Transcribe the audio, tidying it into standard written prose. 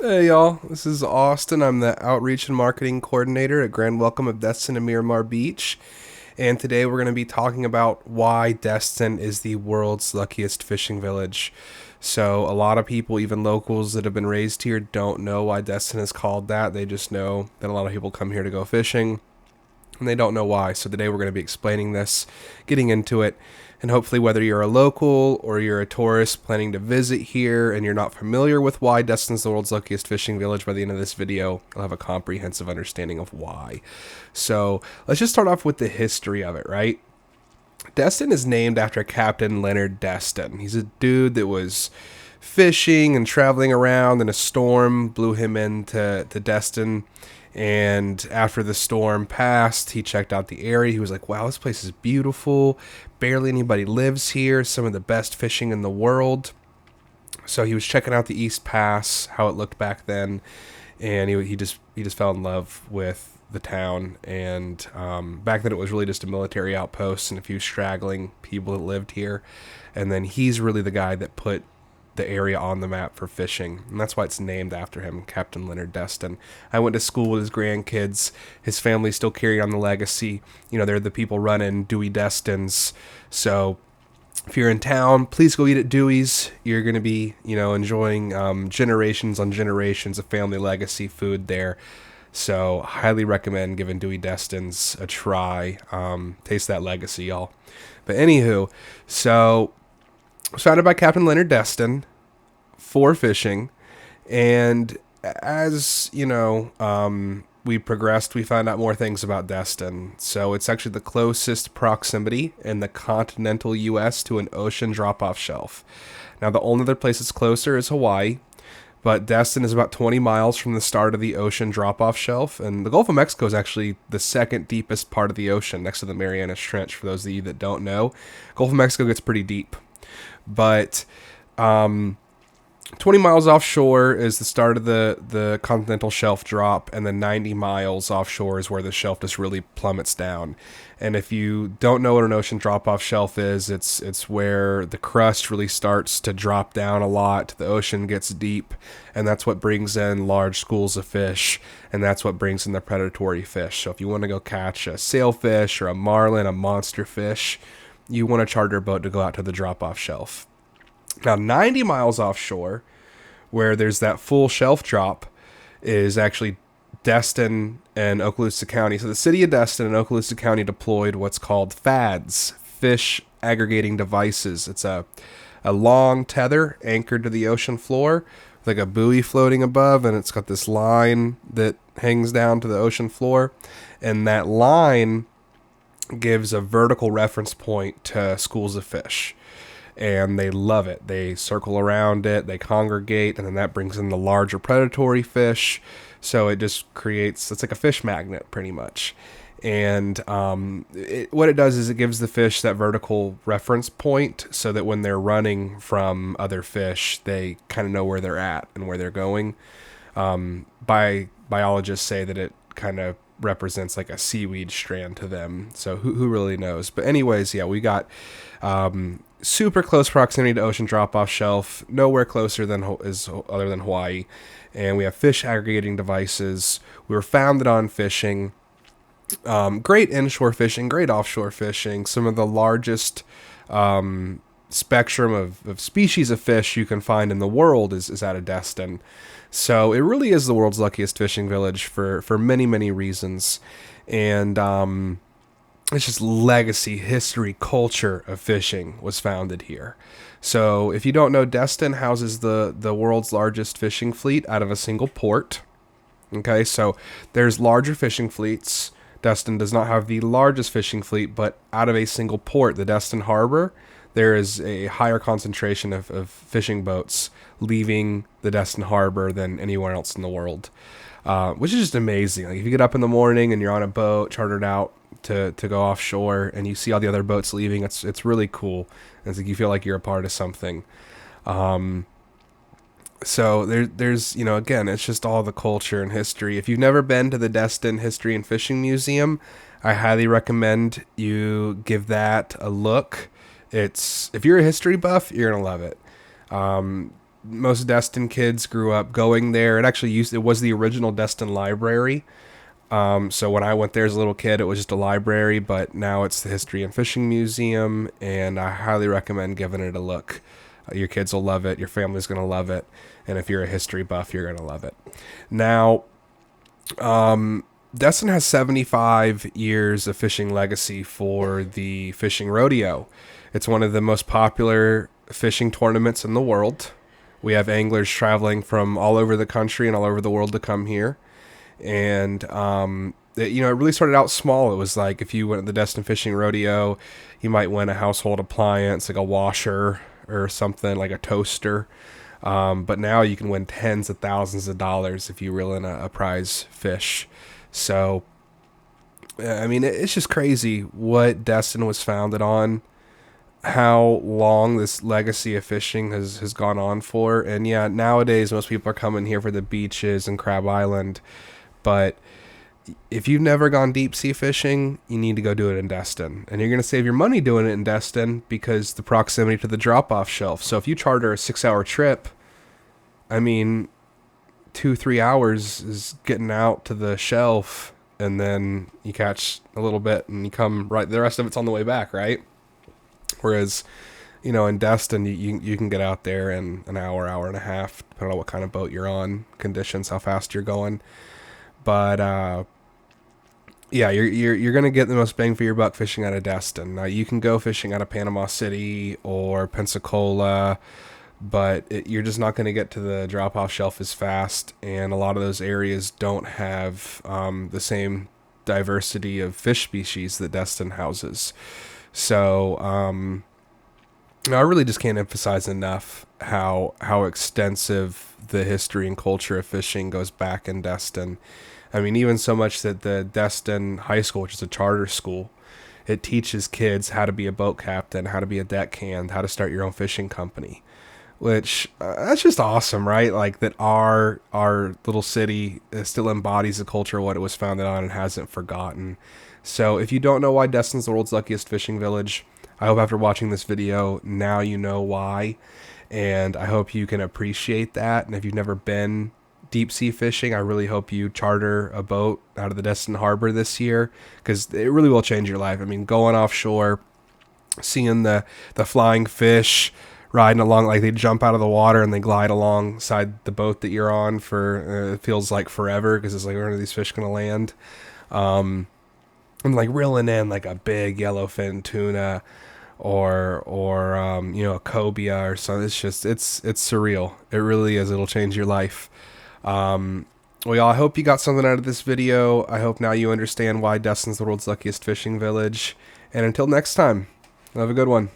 Hey y'all, this is Austin. I'm the Outreach and Marketing Coordinator at Grand Welcome of Destin and Miramar Beach. And today we're going to be talking about why Destin is the world's luckiest fishing village. So, a lot of people, even locals that have been raised here, don't know why Destin is called that. They just know that a lot of people come here to go fishing and they don't know why. So today we're going to be explaining this, getting into it, and hopefully whether you're a local or you're a tourist planning to visit here and you're not familiar with why Destin's the world's luckiest fishing village, by the end of this video, you'll have a comprehensive understanding of why. So let's just start off with the history of it, right? Destin is named after Captain Leonard Destin. He's a dude that was fishing and traveling around, and a storm blew him into Destin. And after the storm passed, he checked out the area. He was like, wow, this place is beautiful. Barely anybody lives here. Some of the best fishing in the world. So he was checking out the East Pass, how it looked back then. And he just fell in love with the town. And back then it was really just a military outpost and a few straggling people that lived here. And then he's really the guy that put the area on the map for fishing, and that's why it's named after him, Captain Leonard Destin. I went to school with his grandkids. His family still carry on the legacy. You know, they're the people running Dewey Destin's. So if you're in town, please go eat at Dewey's. You're going to be, enjoying generations on generations of family legacy food there. So highly recommend giving Dewey Destin's a try. Taste that legacy, y'all. But anywho, so it was founded by Captain Leonard Destin for fishing, and as we progressed, we found out more things about Destin. So it's actually the closest proximity in the continental U.S. to an ocean drop-off shelf. Now, the only other place that's closer is Hawaii, but Destin is about 20 miles from the start of the ocean drop-off shelf, and the Gulf of Mexico is actually the second deepest part of the ocean, next to the Marianas Trench. For those of you that don't know, Gulf of Mexico gets pretty deep. But 20 miles offshore is the start of the continental shelf drop, and then 90 miles offshore is where the shelf just really plummets down. And if you don't know what an ocean drop-off shelf is, it's where the crust really starts to drop down a lot. The ocean gets deep, and that's what brings in large schools of fish, and that's what brings in the predatory fish. So if you want to go catch a sailfish or a marlin, a monster fish, you want to charter a boat to go out to the drop-off shelf. Now, 90 miles offshore, where there's that full shelf drop, is actually Destin and Okaloosa County. So the city of Destin and Okaloosa County deployed what's called FADs, fish aggregating devices. It's a long tether anchored to the ocean floor, with like a buoy floating above, and it's got this line that hangs down to the ocean floor. And that line gives a vertical reference point to schools of fish, and they love it. They circle around it, they congregate, and then that brings in the larger predatory fish. So it just creates, it's like a fish magnet pretty much. And what it does is it gives the fish that vertical reference point, so that when they're running from other fish, they kind of know where they're at and where they're going. Biologists say that it kind of represents like a seaweed strand to them. So who really knows? But anyways, yeah, we got super close proximity to ocean drop-off shelf, nowhere closer than other than Hawaii. And we have fish aggregating devices. We were founded on fishing. Great inshore fishing, great offshore fishing. Some of the largest spectrum of species of fish you can find in the world is out of Destin. So it really is the world's luckiest fishing village for many, many reasons. And it's just legacy, history, culture of fishing was founded here. So if you don't know, Destin houses the world's largest fishing fleet out of a single port. Okay, so there's larger fishing fleets. Destin does not have the largest fishing fleet, but out of a single port, the Destin Harbor, there is a higher concentration of fishing boats leaving the Destin Harbor than anywhere else in the world, which is just amazing. Like if you get up in the morning and you're on a boat chartered out to go offshore and you see all the other boats leaving, it's really cool. It's like you feel like you're a part of something. So there's again, it's just all the culture and history. If you've never been to the Destin History and Fishing Museum, I highly recommend you give that a look. If you're a history buff, you're gonna love it. most Destin kids grew up going there. It was the original Destin library. So when I went there as a little kid, it was just a library, but now it's the History and Fishing Museum, and I highly recommend giving it a look. Your kids will love it. Your family's going to love it. And if you're a history buff, you're going to love it. Now, Destin has 75 years of fishing legacy for the fishing rodeo. It's one of the most popular fishing tournaments in the world. We have anglers traveling from all over the country and all over the world to come here. And it really started out small. It was like if you went to the Destin Fishing Rodeo, you might win a household appliance like a washer or something, like a toaster. But now you can win tens of thousands of dollars if you reel in a prize fish. So, I mean, it's just crazy what Destin was founded on, how long this legacy of fishing has gone on for. And yeah, nowadays most people are coming here for the beaches and Crab Island. But if you've never gone deep sea fishing, you need to go do it in Destin. And you're going to save your money doing it in Destin because the proximity to the drop-off shelf. So if you charter a 6-hour trip, I mean, 2-3 hours is getting out to the shelf, and then you catch a little bit and you come right. The rest of it's on the way back, right? Whereas, in Destin, you can get out there in an hour and a half, depending on what kind of boat you're on, conditions, how fast you're going. But yeah, you're gonna get the most bang for your buck fishing out of Destin. Now you can go fishing out of Panama City or Pensacola, but you're just not gonna get to the drop-off shelf as fast, and a lot of those areas don't have the same diversity of fish species that Destin houses. So I really just can't emphasize enough how extensive the history and culture of fishing goes back in Destin. I mean, even so much that the Destin High School, which is a charter school, it teaches kids how to be a boat captain, how to be a deckhand, how to start your own fishing company, which that's just awesome, right? Like that our little city still embodies the culture of what it was founded on and hasn't forgotten. So if you don't know why Destin's the world's luckiest fishing village, I hope after watching this video, now you know why. And I hope you can appreciate that. And if you've never been deep sea fishing, I really hope you charter a boat out of the Destin Harbor this year, because it really will change your life. I mean, going offshore, seeing the flying fish riding along, like they jump out of the water and they glide alongside the boat that you're on for it feels like forever, because it's like, when are these fish gonna land? And like reeling in like a big yellowfin tuna or a cobia or something. It's surreal. It really is. It'll change your life. Well, y'all, I hope you got something out of this video. I hope now you understand why Destin's the world's luckiest fishing village. And until next time, have a good one.